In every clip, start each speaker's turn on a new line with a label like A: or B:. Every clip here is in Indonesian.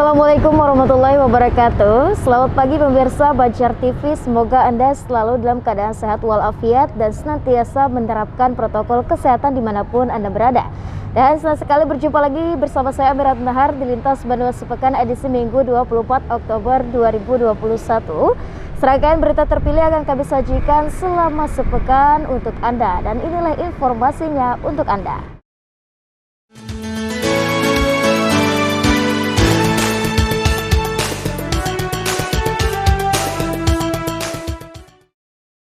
A: Assalamualaikum warahmatullahi wabarakatuh. Selamat pagi pemirsa Banjar TV. Semoga Anda selalu dalam keadaan sehat walafiat dan senantiasa menerapkan protokol kesehatan dimanapun Anda berada. Dan senang sekali berjumpa lagi bersama saya Amirat Nahar di Lintas Bandung Sepekan edisi Minggu 24 Oktober 2021. Serangkaian berita terpilih akan kami sajikan selama sepekan untuk Anda. Dan inilah informasinya untuk Anda.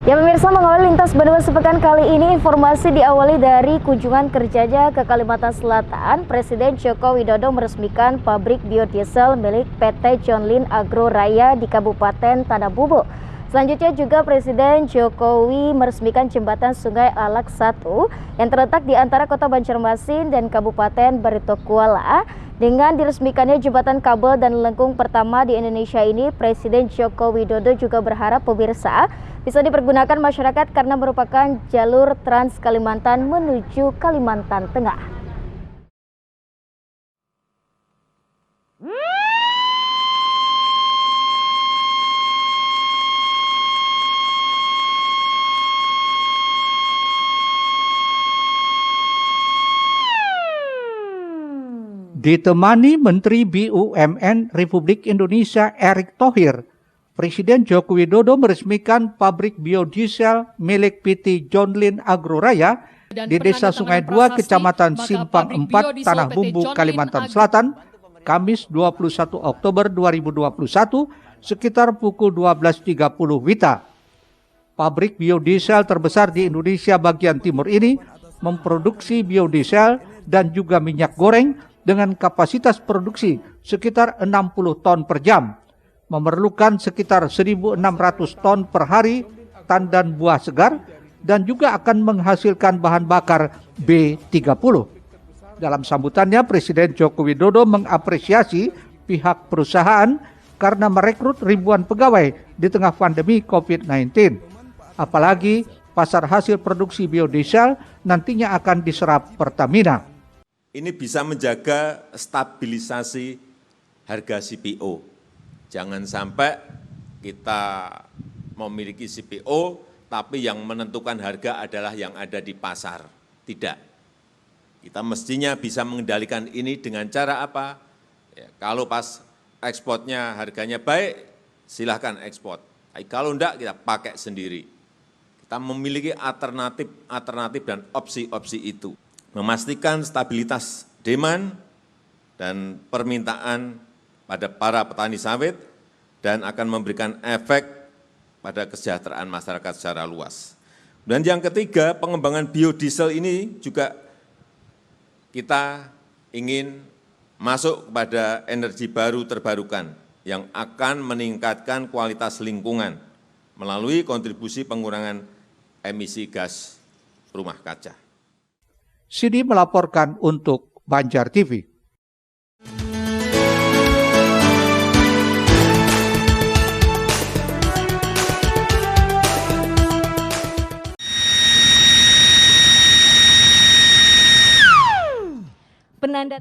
A: Ya pemirsa, mengawali Lintas Bandung Sepekan kali ini, informasi diawali dari kunjungan kerjanya ke Kalimantan Selatan. Presiden Joko Widodo meresmikan pabrik biodiesel milik PT John Lynn Agro Raya di Kabupaten Tanah Bumbu. Selanjutnya juga Presiden Jokowi meresmikan jembatan Sungai Alak 1 yang terletak di antara Kota Banjarmasin dan Kabupaten Barito Kuala. Dengan diresmikannya jembatan kabel dan lengkung pertama di Indonesia ini, Presiden Joko Widodo juga berharap pemirsa bisa dipergunakan masyarakat karena merupakan jalur Trans Kalimantan menuju Kalimantan Tengah.
B: Ditemani Menteri BUMN Republik Indonesia Erick Thohir, Presiden Joko Widodo meresmikan pabrik biodiesel milik PT John Lynn Agro Raya di Desa Sungai 2, Kecamatan Simpang 4, Tanah Bumbu, Kalimantan Selatan, Kamis 21 Oktober 2021 sekitar pukul 12.30 WITA. Pabrik biodiesel terbesar di Indonesia bagian timur ini memproduksi biodiesel dan juga minyak goreng dengan kapasitas produksi sekitar 60 ton per jam, memerlukan sekitar 1.600 ton per hari tandan buah segar, dan juga akan menghasilkan bahan bakar B30. Dalam sambutannya, Presiden Joko Widodo mengapresiasi pihak perusahaan karena merekrut ribuan pegawai di tengah pandemi COVID-19. Apalagi pasar hasil produksi biodiesel nantinya akan diserap Pertamina.
C: Ini bisa menjaga stabilisasi harga CPO. Jangan sampai kita memiliki CPO, tapi yang menentukan harga adalah yang ada di pasar. Tidak. Kita mestinya bisa mengendalikan ini dengan cara apa? Ya, kalau pas ekspornya harganya baik, silahkan ekspor. Tapi kalau enggak, kita pakai sendiri. Kita memiliki alternatif dan opsi-opsi itu. Memastikan stabilitas demand dan permintaan pada para petani sawit dan akan memberikan efek pada kesejahteraan masyarakat secara luas. Dan yang ketiga, pengembangan biodiesel ini juga kita ingin masuk kepada energi baru terbarukan yang akan meningkatkan kualitas lingkungan melalui kontribusi pengurangan emisi gas rumah kaca.
B: Sidi melaporkan untuk Banjar TV.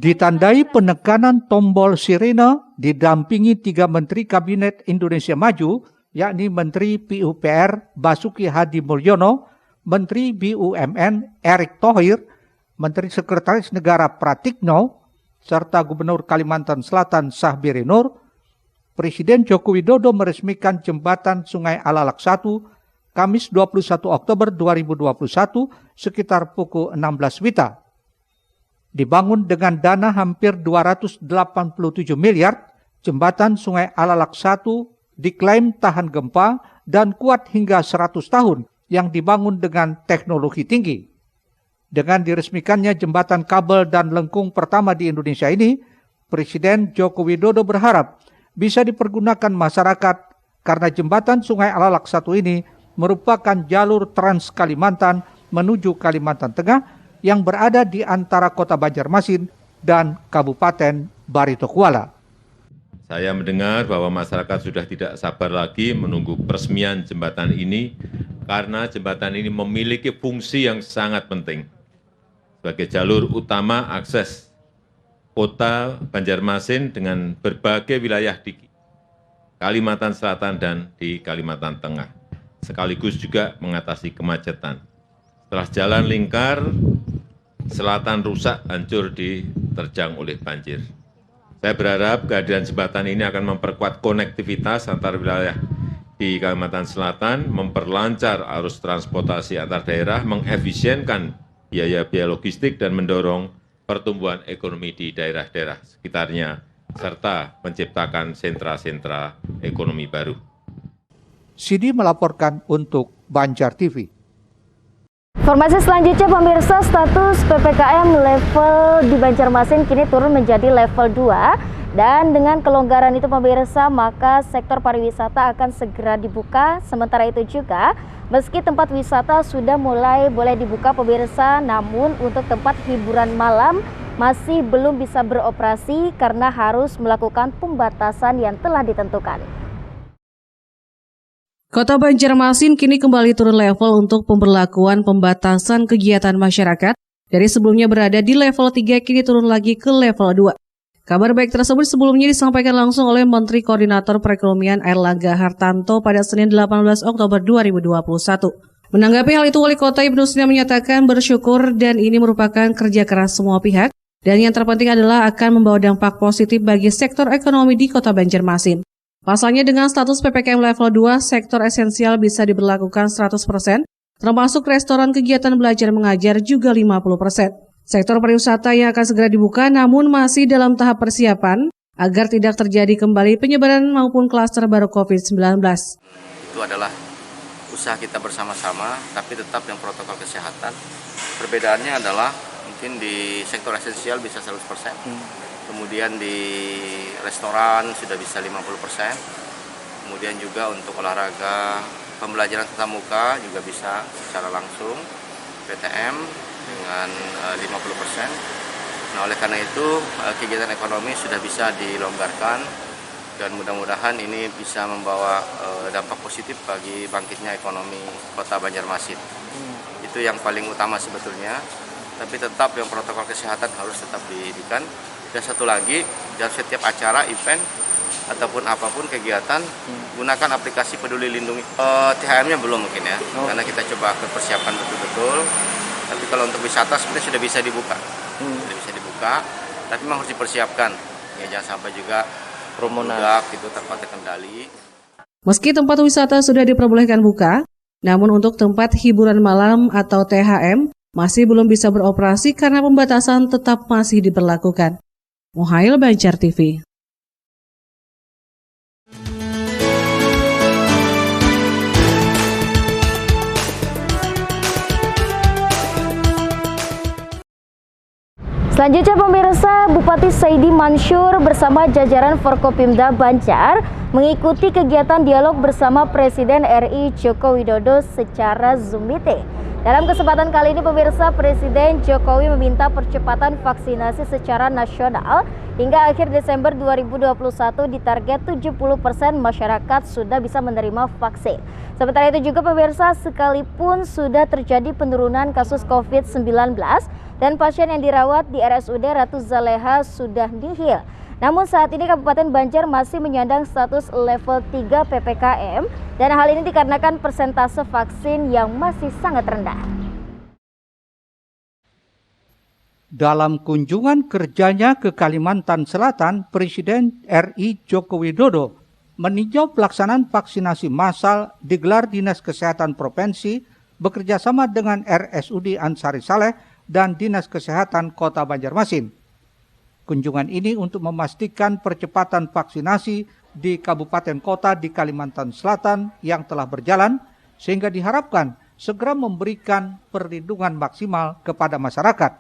B: Ditandai penekanan tombol sirene didampingi 3 Menteri Kabinet Indonesia Maju, yakni Menteri PUPR Basuki Hadi Mulyono, Menteri BUMN Erick Thohir, Menteri Sekretaris Negara Pratikno, serta Gubernur Kalimantan Selatan Syahbiri Nur. Presiden Joko Widodo meresmikan jembatan Sungai Alalak 1, Kamis 21 Oktober 2021 sekitar pukul 16 WITA. Dibangun dengan dana hampir 287 miliar, jembatan Sungai Alalak 1 diklaim tahan gempa dan kuat hingga 100 tahun yang dibangun dengan teknologi tinggi. Dengan diresmikannya jembatan kabel dan lengkung pertama di Indonesia ini, Presiden Joko Widodo berharap bisa dipergunakan masyarakat karena jembatan Sungai Alalak 1 ini merupakan jalur Trans Kalimantan menuju Kalimantan Tengah yang berada di antara Kota Banjarmasin dan Kabupaten Barito Kuala.
C: Saya mendengar bahwa masyarakat sudah tidak sabar lagi menunggu peresmian jembatan ini karena jembatan ini memiliki fungsi yang sangat penting sebagai jalur utama akses Kota Banjarmasin dengan berbagai wilayah di Kalimantan Selatan dan di Kalimantan Tengah, sekaligus juga mengatasi kemacetan. Setelah jalan lingkar selatan rusak, hancur diterjang oleh banjir. Saya berharap kehadiran jembatan ini akan memperkuat konektivitas antar wilayah di Kalimantan Selatan, memperlancar arus transportasi antar daerah, mengefisienkan biaya-biaya logistik, dan mendorong pertumbuhan ekonomi di daerah-daerah sekitarnya, serta menciptakan sentra-sentra ekonomi baru.
B: Sidi melaporkan untuk Banjar TV.
A: Informasi selanjutnya, pemirsa, status PPKM level di Banjarmasin kini turun menjadi level 2. Dan dengan kelonggaran itu, pemirsa, maka sektor pariwisata akan segera dibuka. Sementara itu juga, meski tempat wisata sudah mulai boleh dibuka, pemirsa, namun untuk tempat hiburan malam masih belum bisa beroperasi karena harus melakukan pembatasan yang telah ditentukan.
D: Kota Banjarmasin kini kembali turun level untuk pemberlakuan pembatasan kegiatan masyarakat. Dari sebelumnya berada di level 3, kini turun lagi ke level 2. Kabar baik tersebut sebelumnya disampaikan langsung oleh Menteri Koordinator Perekonomian Airlangga Hartanto pada Senin 18 Oktober 2021. Menanggapi hal itu, Wali Kota Ibnu Sina menyatakan bersyukur dan ini merupakan kerja keras semua pihak, dan yang terpenting adalah akan membawa dampak positif bagi sektor ekonomi di Kota Banjarmasin. Pasalnya dengan status PPKM level 2, sektor esensial bisa diberlakukan 100%, termasuk restoran, kegiatan belajar mengajar juga 50%. Sektor pariwisata yang akan segera dibuka namun masih dalam tahap persiapan agar tidak terjadi kembali penyebaran maupun klaster baru COVID-19.
E: Itu adalah usaha kita bersama-sama, tapi tetap dengan protokol kesehatan. Perbedaannya adalah mungkin di sektor esensial bisa 100%, kemudian di restoran sudah bisa 50%, kemudian juga untuk olahraga, pembelajaran tatap muka juga bisa secara langsung, PTM dengan 50%. Nah, oleh karena itu kegiatan ekonomi sudah bisa dilonggarkan dan mudah-mudahan ini bisa membawa dampak positif bagi bangkitnya ekonomi Kota Banjarmasin. Itu yang paling utama sebetulnya, tapi tetap yang protokol kesehatan harus tetap didirikan. Dan satu lagi, dalam setiap acara, event ataupun apapun kegiatan, gunakan aplikasi Peduli Lindungi. THM-nya belum mungkin ya, karena kita coba persiapan betul-betul. Tapi kalau untuk wisata sebenarnya sudah bisa dibuka, tapi memang harus dipersiapkan. Ya, jangan sampai juga produk itu tanpa terkendali.
D: Meski tempat wisata sudah diperbolehkan buka, namun untuk tempat hiburan malam atau THM masih belum bisa beroperasi karena pembatasan tetap masih diberlakukan. Muhail, Banjar TV.
A: Selanjutnya, pemirsa, Bupati Saidi Mansur bersama jajaran Forkopimda Banjar mengikuti kegiatan dialog bersama Presiden RI Joko Widodo secara Zoom meeting. Dalam kesempatan kali ini, pemirsa, Presiden Jokowi meminta percepatan vaksinasi secara nasional hingga akhir Desember 2021 ditarget 70% masyarakat sudah bisa menerima vaksin. Sementara itu juga, pemirsa, sekalipun sudah terjadi penurunan kasus COVID-19 dan pasien yang dirawat di RSUD Ratu Zaleha sudah nihil, namun saat ini Kabupaten Banjar masih menyandang status level 3 PPKM dan hal ini dikarenakan persentase vaksin yang masih sangat rendah.
B: Dalam kunjungan kerjanya ke Kalimantan Selatan, Presiden RI Joko Widodo meninjau pelaksanaan vaksinasi massal digelar Dinas Kesehatan Provinsi bekerjasama dengan RSUD Ansari Saleh dan Dinas Kesehatan Kota Banjarmasin. Kunjungan ini untuk memastikan percepatan vaksinasi di kabupaten kota di Kalimantan Selatan yang telah berjalan, sehingga diharapkan segera memberikan perlindungan maksimal kepada masyarakat.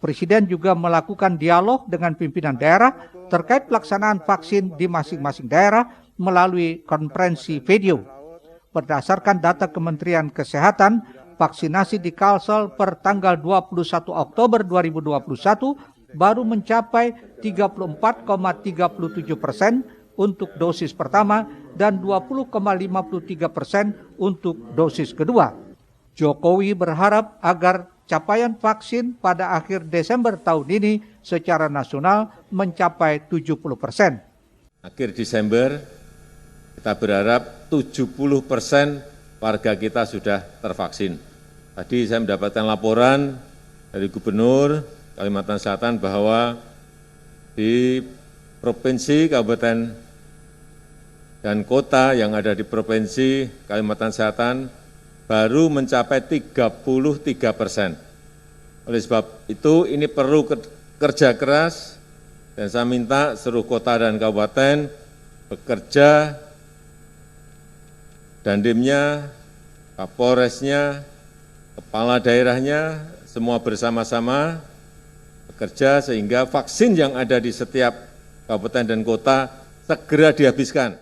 B: Presiden juga melakukan dialog dengan pimpinan daerah terkait pelaksanaan vaksin di masing-masing daerah melalui konferensi video. Berdasarkan data Kementerian Kesehatan, vaksinasi di Kalsel per tanggal 21 Oktober 2021 baru mencapai 34,37% untuk dosis pertama dan 20,53% untuk dosis kedua. Jokowi berharap agar capaian vaksin pada akhir Desember tahun ini secara nasional mencapai 70%.
C: Akhir Desember, kita berharap 70% warga kita sudah tervaksin. Tadi saya mendapatkan laporan dari Gubernur Kalimantan Selatan bahwa di provinsi, kabupaten, dan kota yang ada di provinsi Kalimantan Selatan baru mencapai 33%. Oleh sebab itu, ini perlu kerja keras, dan saya minta seluruh kota dan kabupaten bekerja, Dandimnya, Kapolresnya, kepala daerahnya, semua bersama-sama bekerja sehingga vaksin yang ada di setiap kabupaten dan kota segera dihabiskan.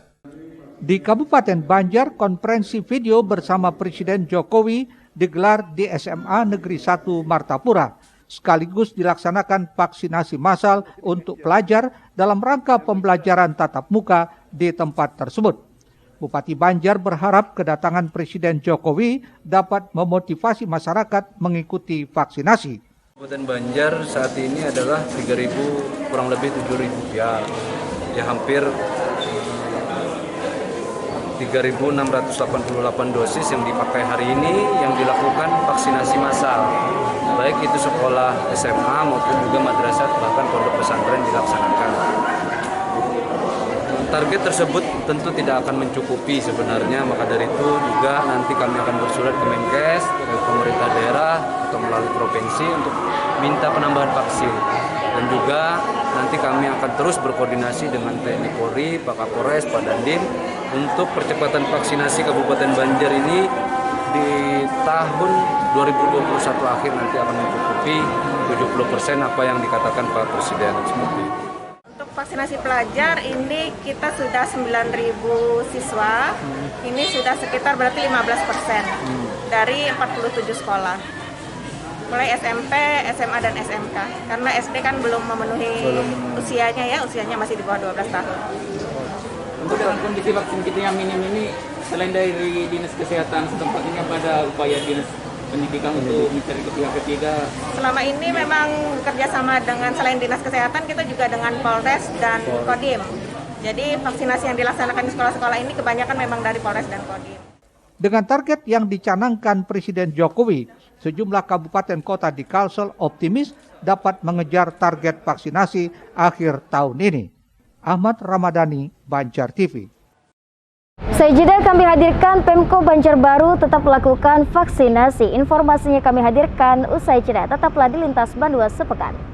B: Di Kabupaten Banjar, konferensi video bersama Presiden Jokowi digelar di SMA Negeri 1 Martapura. Sekaligus dilaksanakan vaksinasi massal untuk pelajar dalam rangka pembelajaran tatap muka di tempat tersebut. Bupati Banjar berharap kedatangan Presiden Jokowi dapat memotivasi masyarakat mengikuti vaksinasi.
F: Kabupaten Banjar saat ini adalah 3.000, kurang lebih 7.000 ya hampir 3.688 dosis yang dipakai hari ini yang dilakukan vaksinasi massal, baik itu sekolah SMA maupun juga madrasah bahkan pondok pesantren dilaksanakan. Target tersebut tentu tidak akan mencukupi sebenarnya, maka dari itu juga nanti kami akan bersurat ke Menkes, ke pemerintah daerah atau melalui provinsi untuk minta penambahan vaksin. Dan juga nanti kami akan terus berkoordinasi dengan TNI Polri, Pak Kapolres, Pak Dandim untuk percepatan vaksinasi Kabupaten Banjar ini di tahun 2021 akhir nanti akan mencukupi 70% apa yang dikatakan Pak Presiden seperti itu.
G: Vaksinasi pelajar ini kita sudah 9.000 siswa, ini sudah sekitar berarti 15% dari 47 sekolah, mulai SMP, SMA, dan SMK, karena SD kan belum memenuhi usianya masih di bawah 12 tahun.
H: Untuk dalam kondisi vaksin kita yang minim ini, selain dari Dinas Kesehatan setempat ini pada upaya Dinas Pendidikan untuk mencari ke pihak ketiga?
G: Selama ini memang kerjasama dengan selain Dinas Kesehatan, kita juga dengan Polres dan Kodim. Jadi vaksinasi yang dilaksanakan di sekolah-sekolah ini kebanyakan memang dari Polres dan Kodim.
B: Dengan target yang dicanangkan Presiden Jokowi, sejumlah kabupaten kota di Kalsel optimis dapat mengejar target vaksinasi akhir tahun ini. Ahmad Ramadhani, Banjar TV.
A: Usai jeda kami hadirkan Pemko Banjarbaru tetap melakukan vaksinasi. Informasinya kami hadirkan usai jeda. Tetaplah di Lintas Bandua Sepekan.